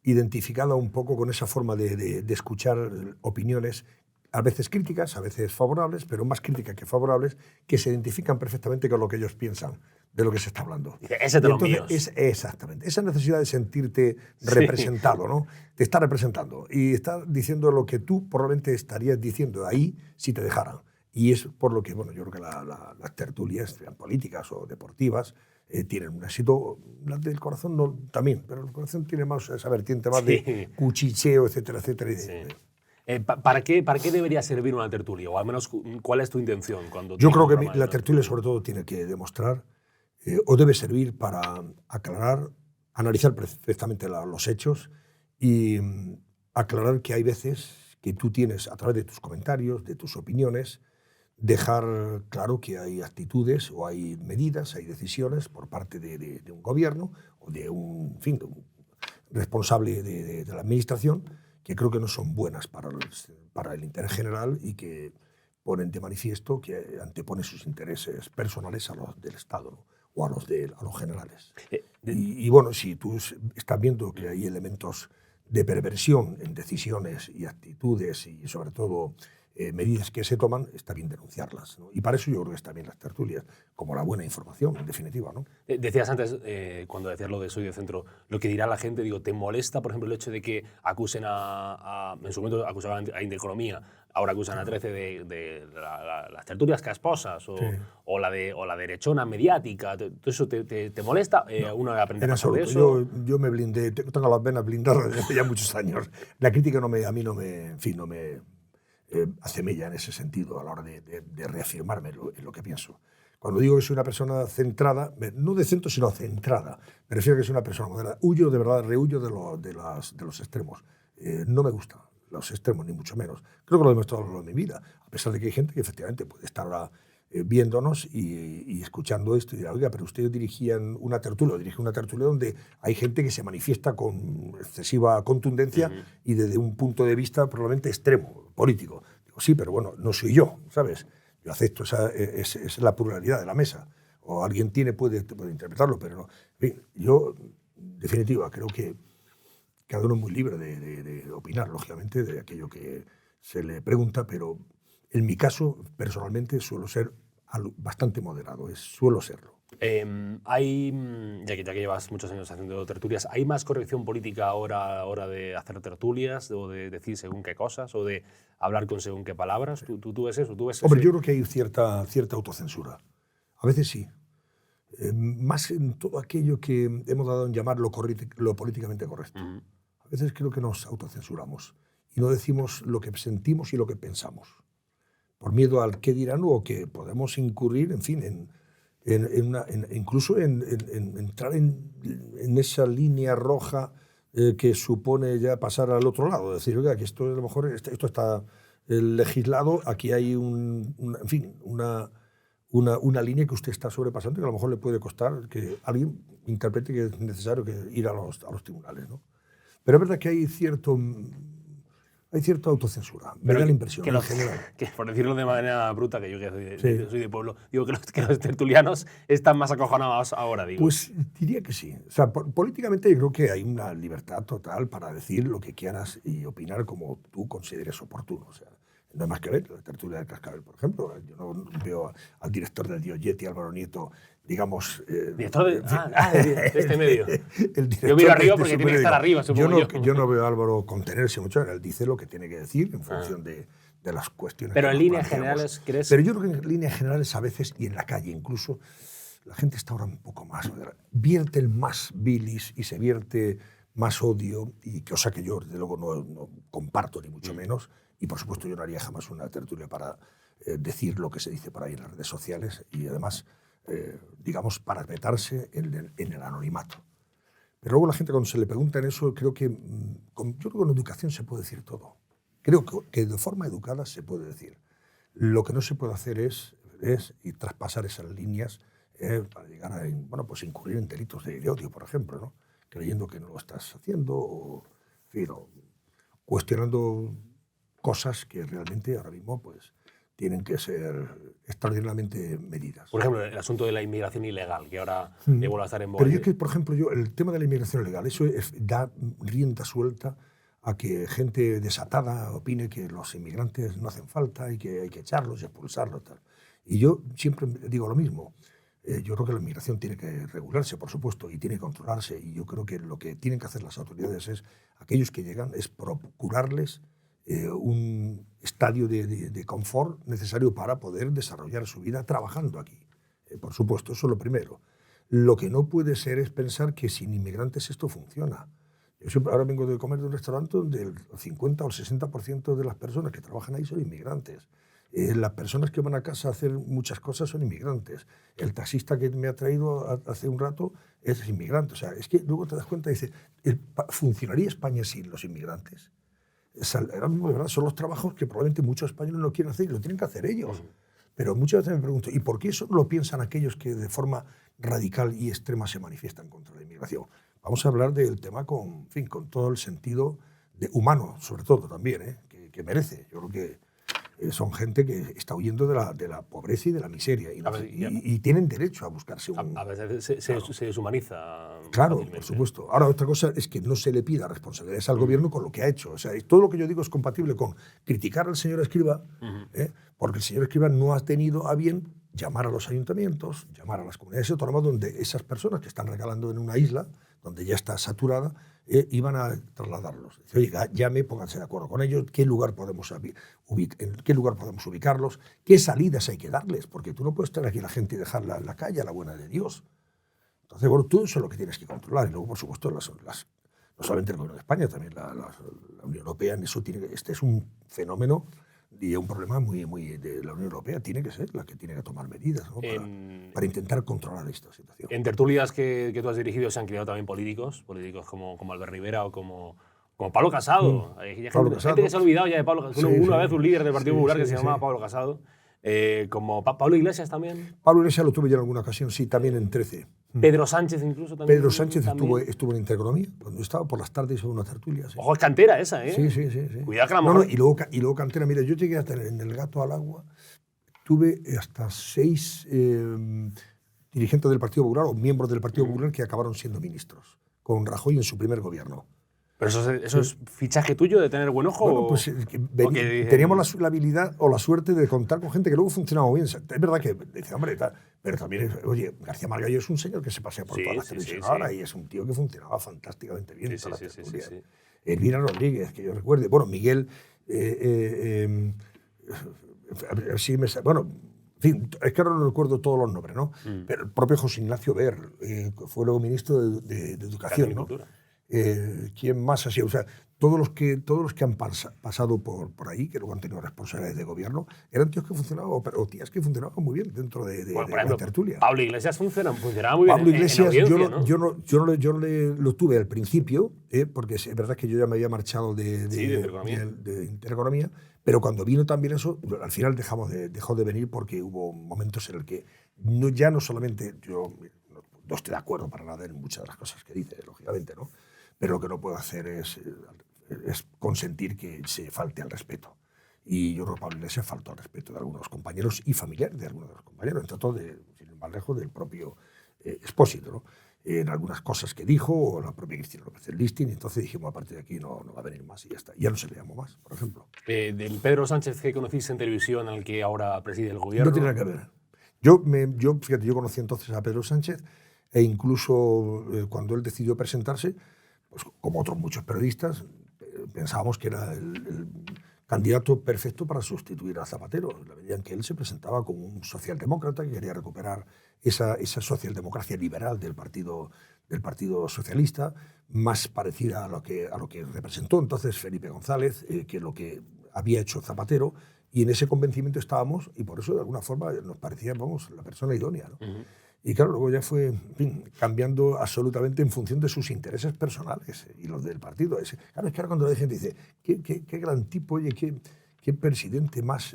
identificada un poco con esa forma de escuchar opiniones, a veces críticas, a veces favorables, pero más críticas que favorables, que se identifican perfectamente con lo que ellos piensan de lo que se está hablando. Ese de los míos. Exactamente. Esa necesidad de sentirte representado, ¿no? Te está representando y está diciendo lo que tú probablemente estarías diciendo ahí si te dejaran. Y es por lo que, bueno, yo creo que las tertulias, sean políticas o deportivas, tienen un éxito. Las del corazón no, también, pero el corazón tiene más esa vertiente más de cuchicheo, etcétera, etcétera. ¿Para qué debería servir una tertulia? O al menos, ¿cuál es tu intención? Yo creo que la tertulia sobre todo tiene que demostrar o debe servir para aclarar, analizar perfectamente los hechos y aclarar que hay veces que tú tienes, a través de tus comentarios, de tus opiniones, dejar claro que hay actitudes o hay medidas, hay decisiones por parte de un gobierno o de un responsable de la administración que creo que no son buenas para el interés general y que ponen de manifiesto que anteponen sus intereses personales a los del Estado, ¿no? O a los generales. Y bueno, si tú estás viendo que hay elementos de perversión en decisiones y actitudes y sobre todo medidas que se toman, está bien denunciarlas, ¿no? Y para eso yo creo que están bien las tertulias, como la buena información, en definitiva, ¿no? Decías antes, cuando decías lo de Soy de Centro, lo que dirá la gente, digo, ¿te molesta, por ejemplo, el hecho de que acusen en su momento acusaban a Intereconomía, ahora acusan a 13 de las tertulias casposas o la derechona mediática? ¿Todo eso te molesta? No, ¿Uno aprende a pasar de eso? Yo me blindé, tengo las venas blindadas desde hace ya muchos años. La crítica a mí no me hace mella en ese sentido a la hora de reafirmarme en lo que pienso. Cuando digo que soy una persona centrada, no de centro, sino centrada, me refiero a que soy una persona moderada. Huyo, de verdad, rehuyo de los extremos. No me gustan los extremos, ni mucho menos. Creo que lo he demostrado a lo largo de mi vida, a pesar de que hay gente que efectivamente puede estar ahora viéndonos y escuchando esto y dirá, oiga, pero ustedes dirigían una tertulia, dirige una tertulia donde hay gente que se manifiesta con excesiva contundencia y desde un punto de vista probablemente extremo, político. Digo, sí, pero bueno, no soy yo, ¿sabes? Yo acepto esa es la pluralidad de la mesa. O alguien puede interpretarlo, pero no. En fin, yo, en definitiva, creo que cada uno es muy libre de opinar, lógicamente, de aquello que se le pregunta, pero en mi caso, personalmente, suelo ser bastante moderado, suelo serlo. Ya que llevas muchos años haciendo tertulias, ¿hay más corrección política ahora a la hora de hacer tertulias, o de decir según qué cosas, o de hablar con según qué palabras? ¿Tú ves eso? Hombre, yo creo que hay cierta autocensura. A veces sí. Más en todo aquello que hemos dado en llamar lo políticamente correcto. A veces creo que nos autocensuramos y no decimos lo que sentimos y lo que pensamos, por miedo al qué dirán o que podemos incurrir, en fin, incluso en entrar en esa línea roja que supone ya pasar al otro lado. Decir, oiga, que esto a lo mejor esto está legislado, aquí hay una línea que usted está sobrepasando y que a lo mejor le puede costar que alguien interprete que es necesario ir a los tribunales, ¿no? Pero es verdad que hay cierta autocensura, me da la impresión, en general. Que, por decirlo de manera bruta, que yo que soy de pueblo, digo que los tertulianos están más acojonados ahora, digo. Pues diría que sí. O sea, políticamente yo creo que hay una libertad total para decir lo que quieras y opinar como tú consideres oportuno. O sea, no hay más que ver la tertulia de Cascabel, por ejemplo. Yo no veo al director de Diogetti, Álvaro Nieto, digamos... ¿Director de este medio? Yo miro arriba porque tiene que estar arriba, supongo yo no veo a Álvaro contenerse mucho. Él dice lo que tiene que decir en función de las cuestiones. Pero en líneas generales, ¿crees? Pero yo creo que en líneas generales a veces, y en la calle incluso, la gente está ahora un poco más... Vierte más bilis y se vierte más odio, y cosa que yo, desde luego, no comparto, ni mucho menos. Y, por supuesto, yo no haría jamás una tertulia para decir lo que se dice por ahí en las redes sociales y, además, digamos, para vetarse en el anonimato. Pero luego la gente, cuando se le pregunta en eso, yo creo que con educación se puede decir todo. Creo que de forma educada se puede decir. Lo que no se puede hacer es traspasar esas líneas para llegar a incurrir en delitos de odio, por ejemplo, ¿no? Creyendo que no lo estás haciendo o cuestionando cosas que realmente ahora mismo pues, tienen que ser extraordinariamente medidas. Por ejemplo, el asunto de la inmigración ilegal, que ahora vuelve a estar en boga. Pero yo que, por ejemplo, el tema de la inmigración ilegal, eso da rienda suelta a que gente desatada opine que los inmigrantes no hacen falta y que hay que echarlos y expulsarlos. Tal. Y yo siempre digo lo mismo. Yo creo que la inmigración tiene que regularse, por supuesto, y tiene que controlarse. Y yo creo que lo que tienen que hacer las autoridades es, aquellos que llegan, es procurarles un estadio de confort necesario para poder desarrollar su vida trabajando aquí. Por supuesto, eso es lo primero. Lo que no puede ser es pensar que sin inmigrantes esto funciona. Yo ahora vengo de comer de un restaurante donde el 50 o el 60% de las personas que trabajan ahí son inmigrantes. Las personas que van a casa a hacer muchas cosas son inmigrantes. El taxista que me ha traído hace un rato es inmigrante. O sea, es que luego te das cuenta y dices, ¿funcionaría España sin los inmigrantes? Ahora mismo, de verdad, son los trabajos que probablemente muchos españoles no quieren hacer y lo tienen que hacer ellos. Pero muchas veces me pregunto, ¿y por qué eso no lo piensan aquellos que de forma radical y extrema se manifiestan contra la inmigración? Vamos a hablar del tema con todo el sentido humano, sobre todo también, que merece. Yo creo que son gente que está huyendo de la pobreza y de la miseria y tienen derecho a buscarse un... A veces se deshumaniza. Claro, por supuesto. Ahora, otra cosa es que no se le pida responsabilidades al gobierno con lo que ha hecho. O sea, todo lo que yo digo es compatible con criticar al señor Escrivá, porque el señor Escrivá no ha tenido a bien llamar a los ayuntamientos, llamar a las comunidades autónomas donde esas personas que están regalando en una isla, donde ya está saturada, iban a trasladarlos. Dice, oye, llame, pónganse de acuerdo con ellos, en qué lugar podemos ubicarlos, qué salidas hay que darles, porque tú no puedes tener aquí a la gente y dejarla en la calle a la buena de Dios. Entonces, bueno, tú eso es lo que tienes que controlar. Y luego, por supuesto, no solamente el gobierno de España, también la Unión Europea en eso tiene. Este es un fenómeno Y es un problema muy de la Unión Europea. Tiene que ser la que tiene que tomar medidas, ¿no? Para intentar controlar esta situación. En tertulias que tú has dirigido se han creado también políticos como Albert Rivera o como Pablo Casado. Hay gente que se ha olvidado ya de Pablo Casado. Una vez un líder del Partido Popular que se llamaba Pablo Casado. Como Pablo Iglesias también. Pablo Iglesias lo tuve yo en alguna ocasión, sí, también en 13. Pedro Sánchez incluso también. Pedro Sánchez estuvo en Intereconomía, cuando estaba por las tardes en una tertulia. Sí. Ojo, es cantera esa, ¿eh? Sí. Cuidado que la mejor... y luego cantera. Mira, yo llegué a tener en El Gato al Agua, tuve hasta 6 dirigentes del Partido Popular o miembros del Partido Popular que acabaron siendo ministros, con Rajoy en su primer gobierno. ¿Pero eso es fichaje tuyo de tener buen ojo? Bueno, pues teníamos la habilidad o la suerte de contar con gente que luego funcionaba muy bien. Es verdad que dice, hombre, pero también, oye, García Margallo es un señor que se pasea por todas las televisiones ahora y es un tío que funcionaba fantásticamente bien. Elvira Rodríguez, que yo recuerde. Bueno, Miguel... bueno, en fin, es que ahora no recuerdo todos los nombres, ¿no? Pero el propio José Ignacio Ver, fue luego ministro de Educación, ¿no? ¿Quién más así? O sea, todos los que han pasado por ahí, que luego han tenido responsabilidades de gobierno, eran tíos que funcionaban, o tías que funcionaban muy bien dentro de la tertulia. Pablo Iglesias funcionaba muy bien. Pablo Iglesias, en audiencia, yo no lo tuve al principio, porque es verdad que yo ya me había marchado de Intereconomía, pero cuando vino también eso, al final dejó de venir porque hubo momentos en el que ya no solamente yo no estoy de acuerdo para nada en muchas de las cosas que dice, lógicamente, ¿no? Pero lo que no puedo hacer es consentir que se falte al respeto. Y yo creo que Pablo Iglesias faltó al respeto de algunos compañeros y familiares de algunos de los compañeros, entre todo, sin ir más lejos, del propio Expósito, ¿no? En algunas cosas que dijo, o la propia Cristina López del Listing, y entonces dijimos, a partir de aquí no va a venir más y ya está. Ya no se le llamó más, por ejemplo. Del Pedro Sánchez que conociste en televisión, al que ahora preside el gobierno... No tiene nada que ver. Fíjate, yo conocí entonces a Pedro Sánchez, e incluso cuando él decidió presentarse, pues, como otros muchos periodistas, pensábamos que era el candidato perfecto para sustituir a Zapatero. La medida en que él se presentaba como un socialdemócrata que quería recuperar esa socialdemocracia liberal del Partido Socialista, más parecida a lo que representó entonces Felipe González, que lo que había hecho Zapatero, y en ese convencimiento estábamos, y por eso de alguna forma nos parecía, la persona idónea, ¿no? Y claro, luego ya fue, en fin, cambiando absolutamente en función de sus intereses personales y los del partido. Claro, es que ahora cuando la gente dice, qué gran tipo, oye, qué presidente más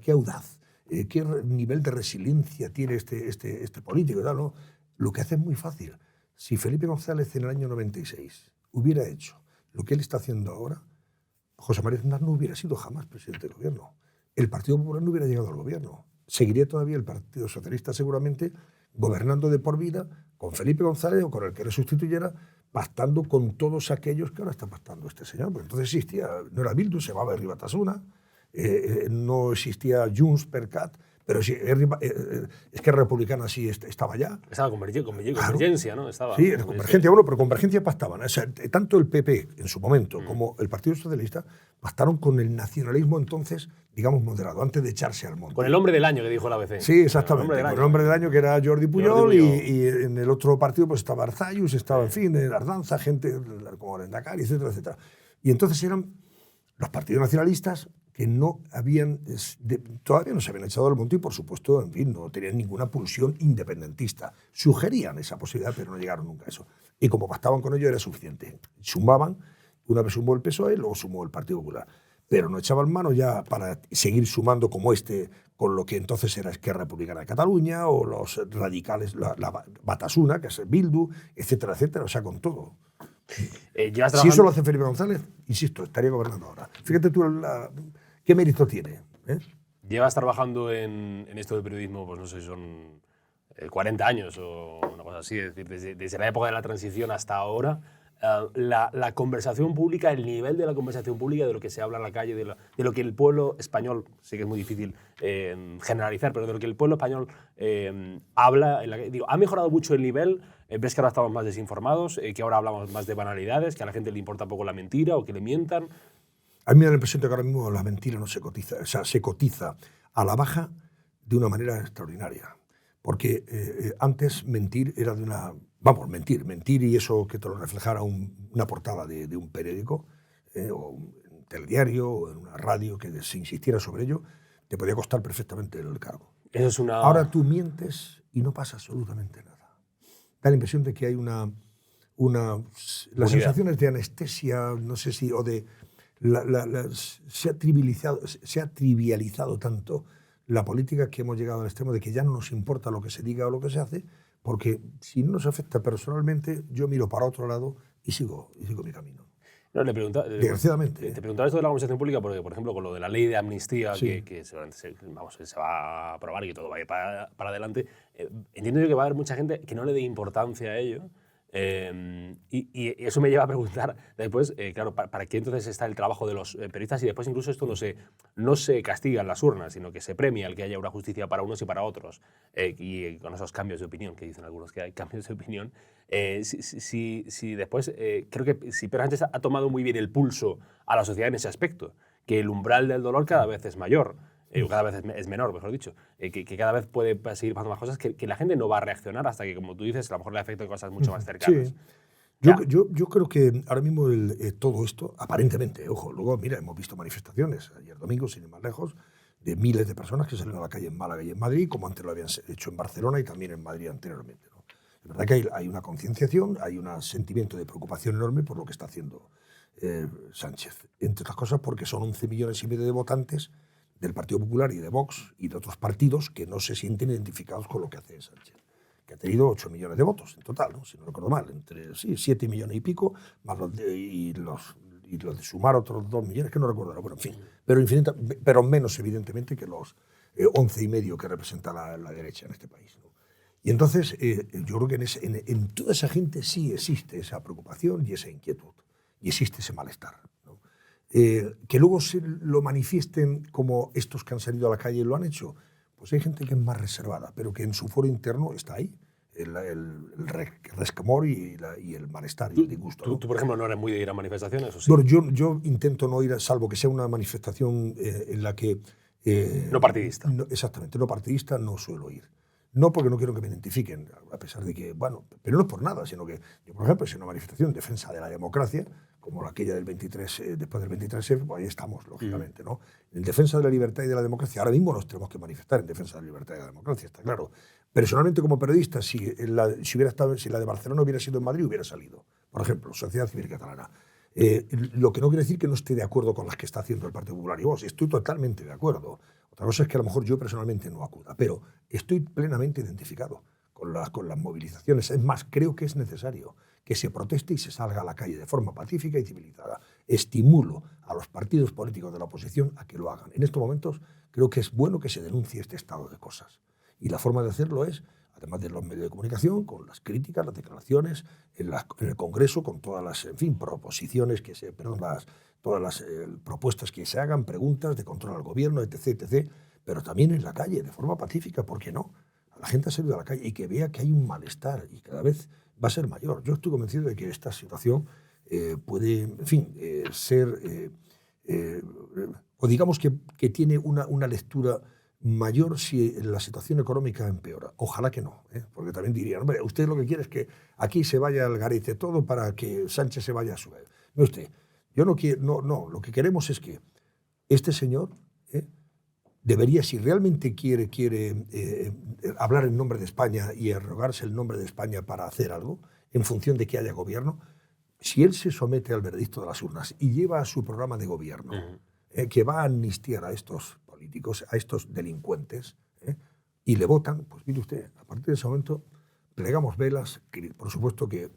qué audaz, qué nivel de resiliencia tiene este político y tal, ¿no? Lo que hace es muy fácil. Si Felipe González en el año 96 hubiera hecho lo que él está haciendo ahora, José María Aznar no hubiera sido jamás presidente del gobierno. El Partido Popular no hubiera llegado al gobierno. Seguiría todavía el Partido Socialista seguramente gobernando de por vida con Felipe González o con el que le sustituyera, pactando con todos aquellos que ahora está pactando este señor. Porque entonces existía, no era Bildu, se llamaba Herri Batasuna, no existía Junts per Cat, pero sí, es que Republicana sí estaba ya. Estaba Convergencia, ¿no? Sí, era Convergencia, bueno, pero Convergencia pactaban. O sea, tanto el PP en su momento como el Partido Socialista pactaron con el nacionalismo entonces, digamos, moderado, antes de echarse al monte. Con el hombre del año que dijo la ABC. Sí, exactamente. Con el hombre del año que era Jordi Pujol. Y en el otro partido pues estaba Arzayus, estaba, en fin, Ardanza, gente como Arendacari, etcétera, etcétera. Y entonces eran los partidos nacionalistas que no todavía no se habían echado al monte y, por supuesto, en fin, no tenían ninguna pulsión independentista. Sugerían esa posibilidad, pero no llegaron nunca a eso. Y como pactaban con ello era suficiente. Sumaban, una vez sumó el PSOE, luego sumó el Partido Popular. Pero no echaban mano ya para seguir sumando como con lo que entonces era Esquerra Republicana de Cataluña o los radicales, la Batasuna, que es el Bildu, etcétera, etcétera, o sea, con todo. Si eso lo hace Felipe González, insisto, estaría gobernando ahora. Fíjate tú qué mérito tiene. Llevas trabajando en esto de periodismo, pues no sé, son 40 años o una cosa así, es decir, desde la época de la transición hasta ahora. La conversación pública, el nivel de la conversación pública, de lo que se habla en la calle, de lo que el pueblo español, sé que es muy difícil generalizar, pero de lo que el pueblo español habla, ha mejorado mucho el nivel. ¿Ves que ahora estamos más desinformados, que ahora hablamos más de banalidades, que a la gente le importa poco la mentira o que le mientan? A mí me da la impresión de que ahora mismo la mentira no se cotiza, o sea, se cotiza a la baja de una manera extraordinaria. Porque antes mentir era de una... Vamos, mentir y eso que te lo reflejara una portada de un periódico, o telediario o en una radio que se insistiera sobre ello, te podía costar perfectamente el cargo. Eso es una... Ahora tú mientes y no pasa absolutamente nada. Da la impresión de que hay las sensaciones de anestesia, no sé si, o de... se ha trivializado tanto la política que hemos llegado al extremo de que ya no nos importa lo que se diga o lo que se hace, porque si no nos afecta personalmente, yo miro para otro lado y sigo mi camino. No, desgraciadamente. Te preguntaba esto de la conversación pública porque, por ejemplo, con lo de la ley de amnistía que seguramente se va a aprobar y que todo va a ir para adelante, entiendo yo que va a haber mucha gente que no le dé importancia a ello. Y eso me lleva a preguntar después, claro, ¿para qué entonces está el trabajo de los periodistas? Y después incluso esto no se castiga en las urnas, sino que se premia el que haya una justicia para unos y para otros. Y con esos cambios de opinión, que dicen algunos que hay cambios de opinión, si después, creo que si Pedro Sánchez ha tomado muy bien el pulso a la sociedad en ese aspecto, que el umbral del dolor cada vez es mayor, cada vez es menor, mejor dicho, que cada vez puede seguir pasando más cosas, que la gente no va a reaccionar hasta que, como tú dices, a lo mejor le afecta cosas mucho más cercanas. Sí. Yo creo que ahora mismo todo esto, aparentemente, ojo, luego, mira, hemos visto manifestaciones, ayer domingo, sin ir más lejos, de miles de personas que salieron a la calle en Málaga y en Madrid, como antes lo habían hecho en Barcelona y también en Madrid anteriormente, ¿no? Es verdad que hay una concienciación, hay un sentimiento de preocupación enorme por lo que está haciendo Sánchez, entre otras cosas porque son 11,5 millones de votantes del Partido Popular y de Vox y de otros partidos que no se sienten identificados con lo que hace Sánchez, que ha tenido 8 millones de votos en total, ¿no? Si no recuerdo mal, entre 7 millones y pico, más los de sumar otros 2 millones, que no recuerdo, bueno, en fin, pero menos evidentemente que los 11,5 que representa la derecha en este país, ¿no? Y entonces yo creo que en toda esa gente sí existe esa preocupación y esa inquietud, y existe ese malestar, ¿no? Que luego se lo manifiesten como estos que han salido a la calle y lo han hecho, pues hay gente que es más reservada, pero que en su foro interno está ahí, el resquemor y el malestar y el disgusto, ¿no? Tú, por ejemplo, no eres muy de ir a manifestaciones, ¿o sí? Bueno, yo intento no ir, salvo que sea una manifestación en la que... no partidista. Exactamente, no partidista, no suelo ir. No porque no quiero que me identifiquen, a pesar de que, bueno, pero no es por nada, sino que yo, por ejemplo, si una manifestación en defensa de la democracia, como aquella del 23, después del 23F, pues ahí estamos, lógicamente, ¿no? En defensa de la libertad y de la democracia, ahora mismo nos tenemos que manifestar en defensa de la libertad y de la democracia, está claro. Personalmente, como periodista, si la de Barcelona hubiera sido en Madrid, hubiera salido. Por ejemplo, Sociedad Civil Catalana. Lo que no quiere decir que no esté de acuerdo con las que está haciendo el Partido Popular y Vox. Estoy totalmente de acuerdo. Otra cosa es que a lo mejor yo personalmente no acuda, pero estoy plenamente identificado con las movilizaciones. Es más, creo que es necesario que se proteste y se salga a la calle de forma pacífica y civilizada. Estimulo a los partidos políticos de la oposición a que lo hagan. En estos momentos creo que es bueno que se denuncie este estado de cosas. Y la forma de hacerlo es, además de los medios de comunicación, con las críticas, las declaraciones, en el Congreso, con todas las, en fin, proposiciones todas las propuestas que se hagan, preguntas de control al gobierno, etc., etc., pero también en la calle, de forma pacífica, ¿por qué no? La gente ha salido a la calle y que vea que hay un malestar y cada vez va a ser mayor. Yo estoy convencido de que esta situación puede, en fin, ser, o digamos que tiene una lectura mayor si la situación económica empeora. Ojalá que no, porque también dirían, hombre, usted lo que quiere es que aquí se vaya al garete todo para que Sánchez se vaya a su vez. No, usted, yo no quiero, no, lo que queremos es que este señor debería, si realmente quiere hablar en nombre de España y arrogarse el nombre de España para hacer algo, en función de que haya gobierno, si él se somete al veredicto de las urnas y lleva a su programa de gobierno, que va a amnistiar a estos políticos, a estos delincuentes, y le votan, pues mire usted, a partir de ese momento plegamos velas, por supuesto que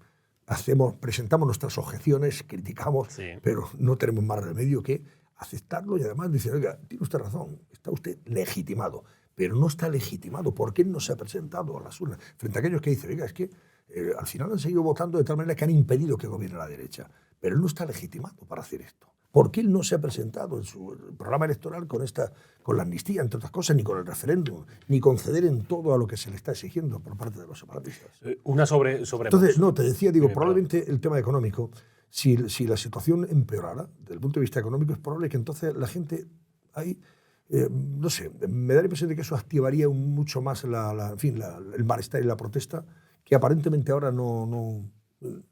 presentamos nuestras objeciones, criticamos, sí, pero no tenemos más remedio que aceptarlo y además decir, oiga, tiene usted razón, está usted legitimado, pero no está legitimado porque él no se ha presentado a las urnas. Frente a aquellos que dicen, oiga, es que al final han seguido votando de tal manera que han impedido que gobierne la derecha, pero él no está legitimado para hacer esto. ¿Por qué él no se ha presentado en su programa electoral con la amnistía, entre otras cosas, ni con el referéndum, ni conceder en todo a lo que se le está exigiendo por parte de los separatistas? Una sobre Entonces, no, te decía, digo, probablemente el tema económico, si la situación empeorara, desde el punto de vista económico, es probable que entonces la gente ahí, no sé, me da la impresión de que eso activaría mucho más el malestar y la protesta, que aparentemente ahora no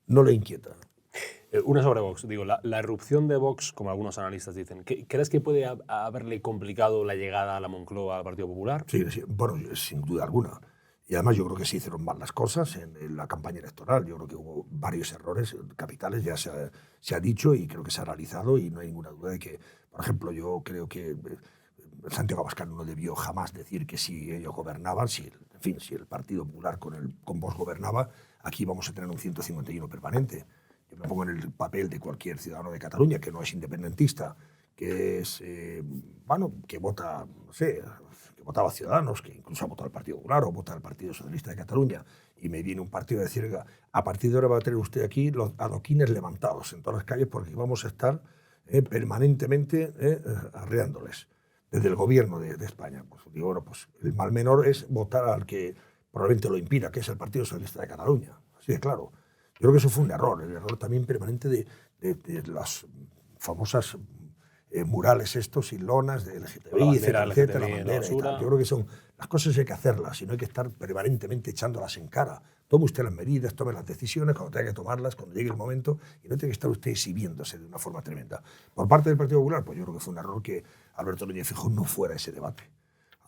le inquieta. Una sobre Vox. Digo, la erupción de Vox, como algunos analistas dicen, ¿crees que puede haberle complicado la llegada a la Moncloa al Partido Popular? Sí, bueno, sin duda alguna. Y además yo creo que se hicieron mal las cosas en la campaña electoral. Yo creo que hubo varios errores capitales, ya se ha dicho y creo que se ha analizado y no hay ninguna duda de que, por ejemplo, yo creo que Santiago Abascal no debió jamás decir que si ellos gobernaban, si el Partido Popular con Vox gobernaba, aquí vamos a tener un 151 permanente. Yo me pongo en el papel de cualquier ciudadano de Cataluña que no es independentista, que es, que vota, no sé, que votaba a Ciudadanos, que incluso ha votado al Partido Popular o vota al Partido Socialista de Cataluña, y me viene un partido a decir, a partir de ahora va a tener usted aquí los adoquines levantados en todas las calles porque vamos a estar permanentemente arreándoles desde el gobierno de España. Pues digo, bueno, pues el mal menor es votar al que probablemente lo impida, que es el Partido Socialista de Cataluña. Así de claro. Yo creo que eso fue un error, el error también permanente de las famosas murales estos y lonas de LGTBI, etcétera, la bandera y tal. Yo creo que son las cosas hay que hacerlas y no hay que estar permanentemente echándolas en cara. Tome usted las medidas, tome las decisiones cuando tenga que tomarlas, cuando llegue el momento, y no tiene que estar usted exhibiéndose de una forma tremenda. Por parte del Partido Popular, pues yo creo que fue un error que Alberto Núñez Feijóo no fuera ese debate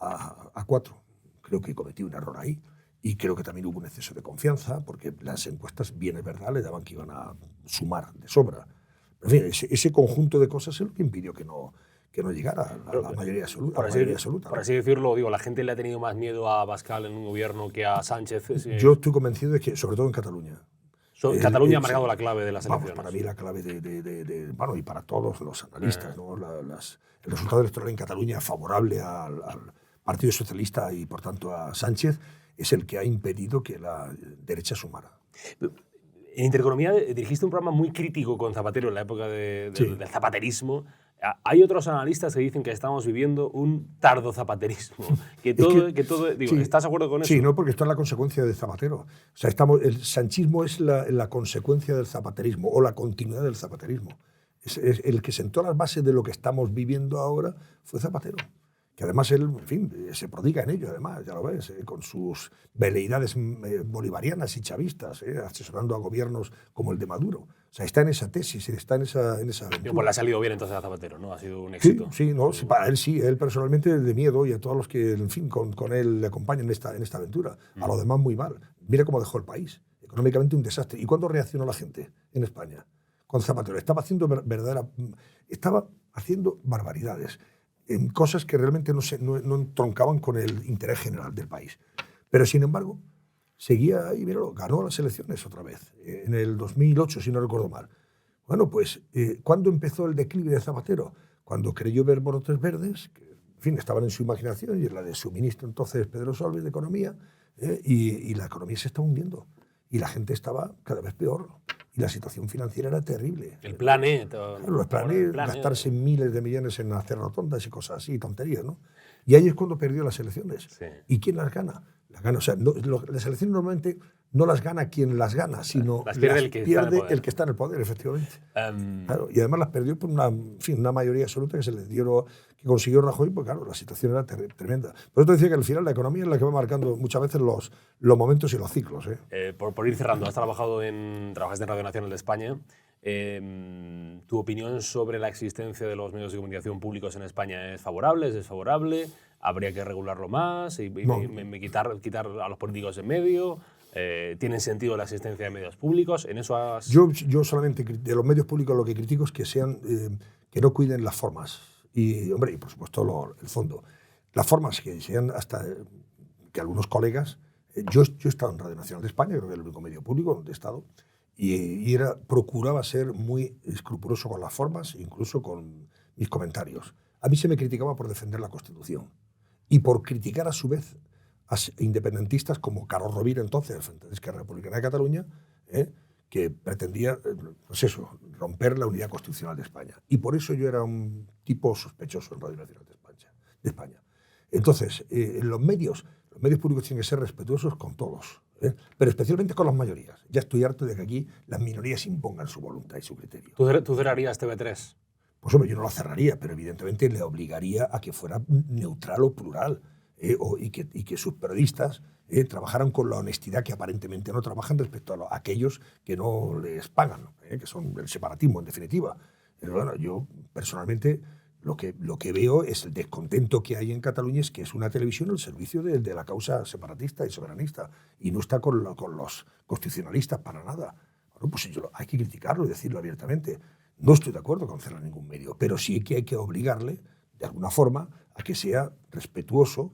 a 4. Creo que cometí un error ahí. Y creo que también hubo un exceso de confianza, porque las encuestas, bien es verdad, le daban que iban a sumar de sobra. En fin, ese conjunto de cosas es lo que impidió que no llegara a la mayoría absoluta. Por así decirlo, digo, la gente le ha tenido más miedo a Abascal en un gobierno que a Sánchez. Yo estoy convencido de que, sobre todo en Cataluña. Cataluña ha marcado la clave de las elecciones. Para mí la clave bueno, y para todos los analistas, ¿no? El resultado electoral en Cataluña favorable al Partido Socialista y, por tanto, a Sánchez es el que ha impedido que la derecha sumara. En Intereconomía dirigiste un programa muy crítico con Zapatero en la época del zapaterismo. Hay otros analistas que dicen que estamos viviendo un tardo zapaterismo. ¿Estás de acuerdo con eso? Sí, no, porque esto es la consecuencia de Zapatero. O sea, el sanchismo es la consecuencia del zapaterismo o la continuidad del zapaterismo. Es el que sentó las bases de lo que estamos viviendo ahora fue Zapatero. Que además él, en fin, se prodiga en ello, además, ya lo ves, con sus veleidades bolivarianas y chavistas, asesorando a gobiernos como el de Maduro. O sea, está en esa tesis, está en esa aventura. Pues le ha salido bien entonces a Zapatero, ¿no? Ha sido un éxito. Sí, para él sí, él personalmente de miedo y a todos los que, en fin, con él le acompañan en esta aventura. A los demás muy mal. Mira cómo dejó el país. Económicamente un desastre. ¿Y cuándo reaccionó la gente en España? Con Zapatero. Estaba haciendo barbaridades. En cosas que realmente no entroncaban con el interés general del país. Pero, sin embargo, seguía ahí, míralo, ganó las elecciones otra vez, en el 2008, si no recuerdo mal. Bueno, pues, ¿cuándo empezó el declive de Zapatero? Cuando creyó ver brotes verdes, que, en fin, estaban en su imaginación, y en la de su ministro entonces, Pedro Solbes, de Economía, y la economía se estaba hundiendo. Y la gente estaba cada vez peor. Y la situación financiera era terrible. El plan E. Los planes, gastarse miles de millones en hacer rotondas y cosas así, tonterías, ¿no? Y ahí es cuando perdió las elecciones. Sí. ¿Y quién las gana? Las gana, o sea, las elecciones normalmente no las gana quien las gana, sino las pierde el que está en el poder, efectivamente. Claro, y además las perdió por una mayoría absoluta que consiguió Rajoy, porque claro, la situación era tremenda. Por eso te decía que al final la economía es la que va marcando muchas veces los momentos y los ciclos. Por ir cerrando, trabajaste en Radio Nacional de España. ¿Tu opinión sobre la existencia de los medios de comunicación públicos en España es favorable, es desfavorable? ¿Habría que regularlo más y quitar a los políticos en medio? ¿Tiene sentido la existencia de medios públicos? ¿En eso Yo solamente de los medios públicos lo que critico es que que no cuiden las formas. Y, hombre, y por supuesto el fondo. Las formas que sean hasta que algunos colegas... Yo he estado en Radio Nacional de España, creo que es el único medio público donde he estado, y procuraba ser muy escrupuloso con las formas, incluso con mis comentarios. A mí se me criticaba por defender la Constitución y por criticar a su vez a independentistas como Carlos Rovira, entonces, frente a Esquerra Republicana de Cataluña, que pretendía, romper la unidad constitucional de España. Y por eso yo era un tipo sospechoso en Radio Nacional de España. Entonces, los medios públicos tienen que ser respetuosos con todos, pero especialmente con las mayorías. Ya estoy harto de que aquí las minorías impongan su voluntad y su criterio. ¿Tú cerrarías TV3? Pues hombre, yo no la cerraría, pero evidentemente le obligaría a que fuera neutral o plural. y que sus periodistas trabajaran con la honestidad que aparentemente no trabajan respecto a aquellos que no les pagan, que son el separatismo, en definitiva. Pero bueno, yo personalmente lo que veo es el descontento que hay en Cataluña, es que es una televisión al servicio de la causa separatista y soberanista, y no está con los constitucionalistas para nada. Bueno, pues hay que criticarlo y decirlo abiertamente. No estoy de acuerdo con cerrar ningún medio, pero sí que hay que obligarle, de alguna forma, a que sea respetuoso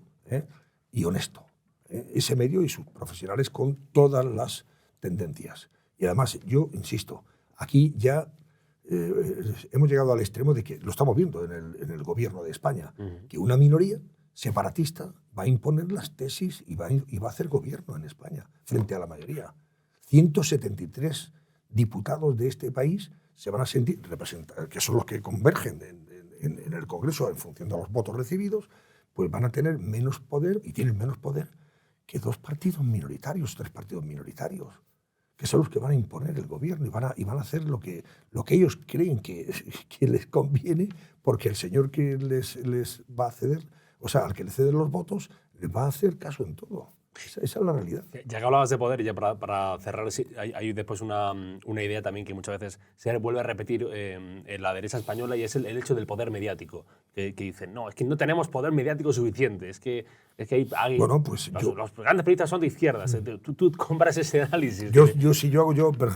y honesto. Ese medio y sus profesionales con todas las tendencias. Y además, yo insisto, aquí ya hemos llegado al extremo de que, lo estamos viendo en el gobierno de España, que una minoría separatista va a imponer las tesis y va a hacer gobierno en España frente a la mayoría. 173 diputados de este país se van a sentir representados, que son los que convergen en el Congreso en función de los votos recibidos, pues van a tener menos poder, y tienen menos poder que 2 partidos minoritarios, 3 partidos minoritarios, que son los que van a imponer el gobierno y van a hacer lo que ellos creen que les conviene, porque el señor que les va a ceder, o sea, al que le ceden los votos, les va a hacer caso en todo. Esa es la realidad. Ya que hablabas de poder, y ya para cerrar, hay después una idea también que muchas veces se vuelve a repetir en la derecha española, y es el hecho del poder mediático. Que dicen, no, es que no tenemos poder mediático suficiente, es que hay bueno, pues los grandes periodistas son de izquierdas. Tú compras ese análisis.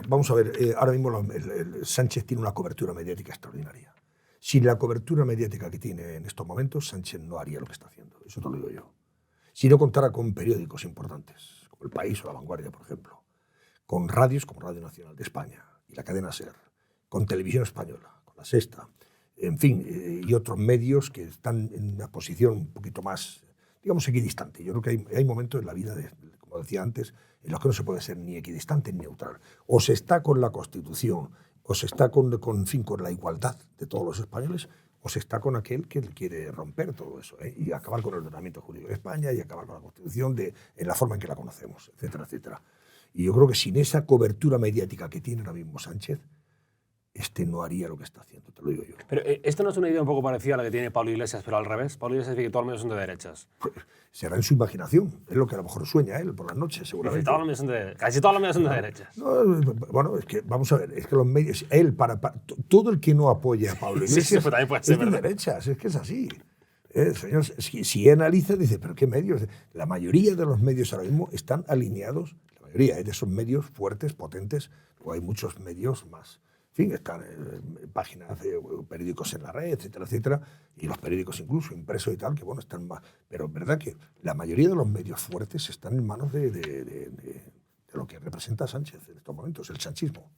Vamos a ver, ahora mismo el Sánchez tiene una cobertura mediática extraordinaria. Sin la cobertura mediática que tiene en estos momentos, Sánchez no haría lo que está haciendo. Eso te lo digo yo. Si no contara con periódicos importantes, como El País o La Vanguardia, por ejemplo, con radios como Radio Nacional de España y la cadena SER, con Televisión Española, con La Sexta, en fin, y otros medios que están en una posición un poquito más, digamos, equidistante. Yo creo que hay momentos en la vida, como decía antes, en los que no se puede ser ni equidistante ni neutral. O se está con la Constitución, o se está con la igualdad de todos los españoles, o se está con aquel que quiere romper todo eso, y acabar con el ordenamiento jurídico de España y acabar con la Constitución en la forma en que la conocemos, etcétera, etcétera. Y yo creo que sin esa cobertura mediática que tiene ahora mismo Sánchez, no haría lo que está haciendo, te lo digo yo. Pero esto no es una idea un poco parecida a la que tiene Pablo Iglesias, pero al revés. Pablo Iglesias dice que todos los medios son de derechas. Pues será en su imaginación, es lo que a lo mejor sueña él por las noches, seguramente. Casi todos los medios son de derechas. No, bueno, es que, vamos a ver, es que los medios, todo el que no apoya a Pablo Iglesias sí, también puede ser, es de derechas, es que es así. Señor, si analiza, dice, ¿pero qué medios? La mayoría de los medios ahora mismo están alineados, la mayoría de esos medios fuertes, potentes, o hay muchos medios más. En fin, están en páginas de periódicos en la red, etcétera, etcétera, y los periódicos incluso impresos y tal, que bueno, están más. Pero es verdad que la mayoría de los medios fuertes están en manos de lo que representa Sánchez en estos momentos, el sanchismo.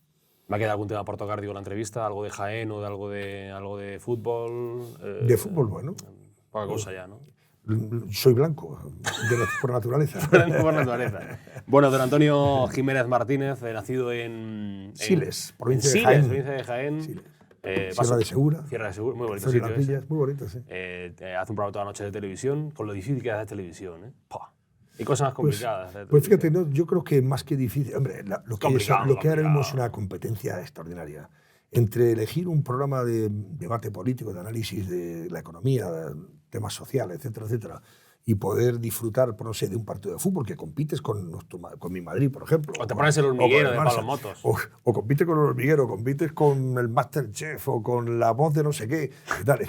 ¿Me ha quedado algún tema por tocar, digo, en la entrevista? ¿Algo de Jaén o de algo de fútbol? De fútbol, bueno. Poca cosa ya, ¿no? Soy blanco, por naturaleza. Por naturaleza. Bueno, don Antonio Jiménez Martínez, nacido en Siles, provincia de Jaén. Sierra de Segura. Sierra de Segura, muy bonito sitio. Muy bonito, sí. Hace un programa toda la noche de televisión, con lo difícil que es hacer televisión. Y cosas más complicadas. Pues fíjate, yo creo que más que difícil, hombre, lo que ahora mismo es una competencia extraordinaria. Entre elegir un programa de debate político, de análisis de la economía, temas sociales, etcétera, etcétera, y poder disfrutar, no sé, de un partido de fútbol que compites con mi Madrid, por ejemplo. O te pones el hormiguero de Pablo Motos. O compites con el hormiguero, compites con el Masterchef o con La Voz de no sé qué, y tal.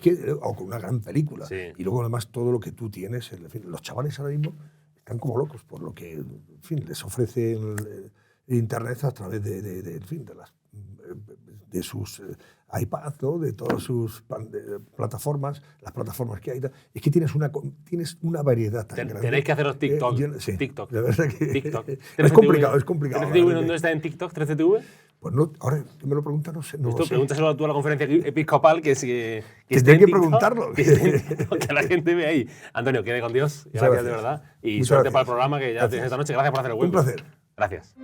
O con una gran película. Sí. Y luego además todo lo que tú tienes. En fin, los chavales ahora mismo están como locos por lo que, en fin, les ofrece Internet a través de sus iPads, ¿no? De todas sus plataformas, las plataformas que hay. Es que tienes una variedad tan grande. Tenéis que haceros TikTok. Sí, TikTok. La verdad que TikTok. es complicado. ¿13TV dónde está en TikTok? ¿13TV? Pues no, ahora que me lo preguntas, no sé. Pregúntaselo tú a la conferencia episcopal que tendría que preguntarlo. Que la gente ve ahí. Antonio, quede con Dios. Gracias de verdad. Y suerte para el programa que ya tienes esta noche. Gracias por hacer el web. Un placer. Gracias.